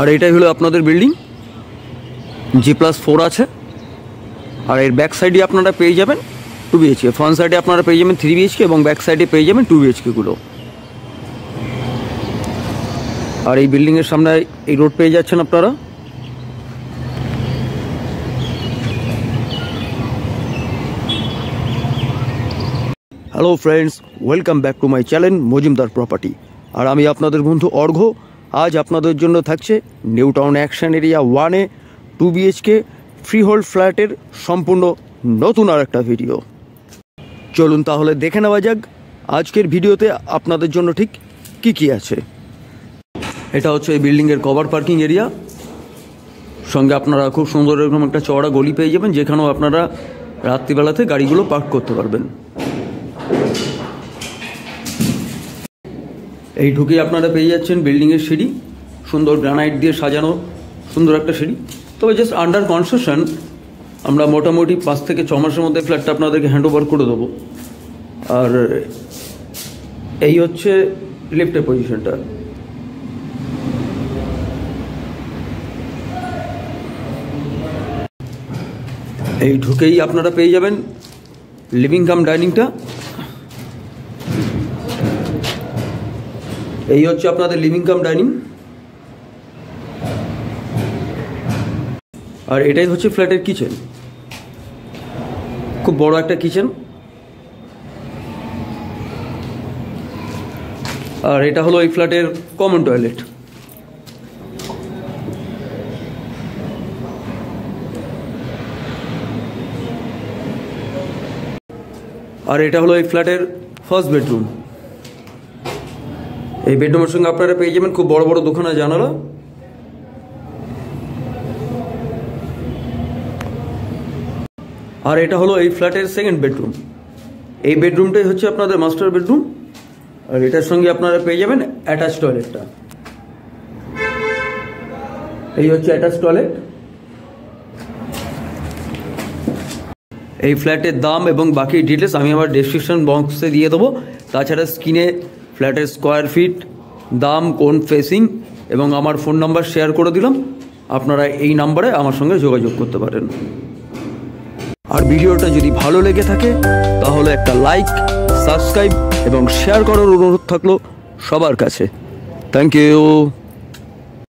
আর এটাই হলো আপনাদের বিল্ডিং, G+4 আছে। আর এর ব্যাক সাইডে আপনারা পেয়ে যাবেন 2 BHK, ফ্রন্ট সাইডে আপনারা পেয়ে যাবেন 3 BHK এবং ব্যাক সাইডে পেয়ে যাবেন 2 BHK গুলো। আর এই বিল্ডিংয়ের সামনে এই রোড পেয়ে যাচ্ছেন আপনারা। Hello friends, welcome back to my channel Majumdar property. আর আমি আপনাদের বন্ধু অর্ঘ্য। আজ আপনাদের জন্য থাকছে নিউ টাউন অ্যাকশন এরিয়া 1-এ 2 BHK ফ্রি হোল্ড ফ্ল্যাটের সম্পূর্ণ নতুন আর একটা ভিডিও। চলুন তাহলে দেখে নেওয়া যাক আজকের ভিডিওতে আপনাদের জন্য ঠিক কি আছে। এটা হচ্ছে এই বিল্ডিংয়ের কভার পার্কিং এরিয়া, সঙ্গে আপনারা খুব সুন্দর এরকম একটা চওড়া গলি পেয়ে যাবেন, যেখানেও আপনারা রাত্রিবেলাতে গাড়িগুলো পার্ক করতে পারবেন। এই ঢুকেই আপনারা পেয়ে যাচ্ছেন বিল্ডিংয়ের সিঁড়ি, সুন্দর গ্রানাইট দিয়ে সাজানো সুন্দর একটা সিঁড়ি। তবে জাস্ট আন্ডার কনস্ট্রাকশন, আমরা মোটামুটি 5 থেকে 6 মাসের মধ্যে ফ্ল্যাটটা আপনাদেরকে হ্যান্ড ওভার করে দেবো। আর এই হচ্ছে লিফটের পজিশনটা। এই ঢুকেই আপনারা পেয়ে যাবেন লিভিং কাম ডাইনিংটা। এই হচ্ছে আপনাদের লিভিং কাম ডাইনিং। আর এটাই হচ্ছে ফ্ল্যাটের কিচেন, খুব বড় একটা কিচেন। আর এটা হলো এই ফ্ল্যাটের কমন টয়লেট। আর এটা হলো এই ফ্ল্যাটের ফার্স্ট বেডরুম। এই বেডরুমের সঙ্গে আপনারা পেয়ে যাবেন খুব বড় বড় দুখানা জানালা। আর এটা হলো এই ফ্ল্যাটের সেকেন্ড বেডরুম। এই বেডরুমটাই হচ্ছে আপনাদের মাস্টার বেডরুম। আর এটার সঙ্গে আপনারা পেয়ে যাবেন অ্যাটাচ টয়লেটটা। এই হচ্ছে অ্যাটাচ টয়লেট। এই ফ্ল্যাটের দাম এবং বাকি ডিটেলস আমি আমার ডেসক্রিপশন বক্সে দিয়ে দেবো। তাছাড়া স্ক্রিনে ফ্ল্যাটের স্কোয়ার ফিট, দাম, কোন ফেসিং এবং আমার ফোন নাম্বার শেয়ার করে দিলাম। আপনারা এই নাম্বারে আমার সঙ্গে যোগাযোগ করতে পারেন। আর ভিডিওটা যদি ভালো লেগে থাকে তাহলে একটা লাইক, সাবস্ক্রাইব এবং শেয়ার করার অনুরোধ থাকলো সবার কাছে। Thank you.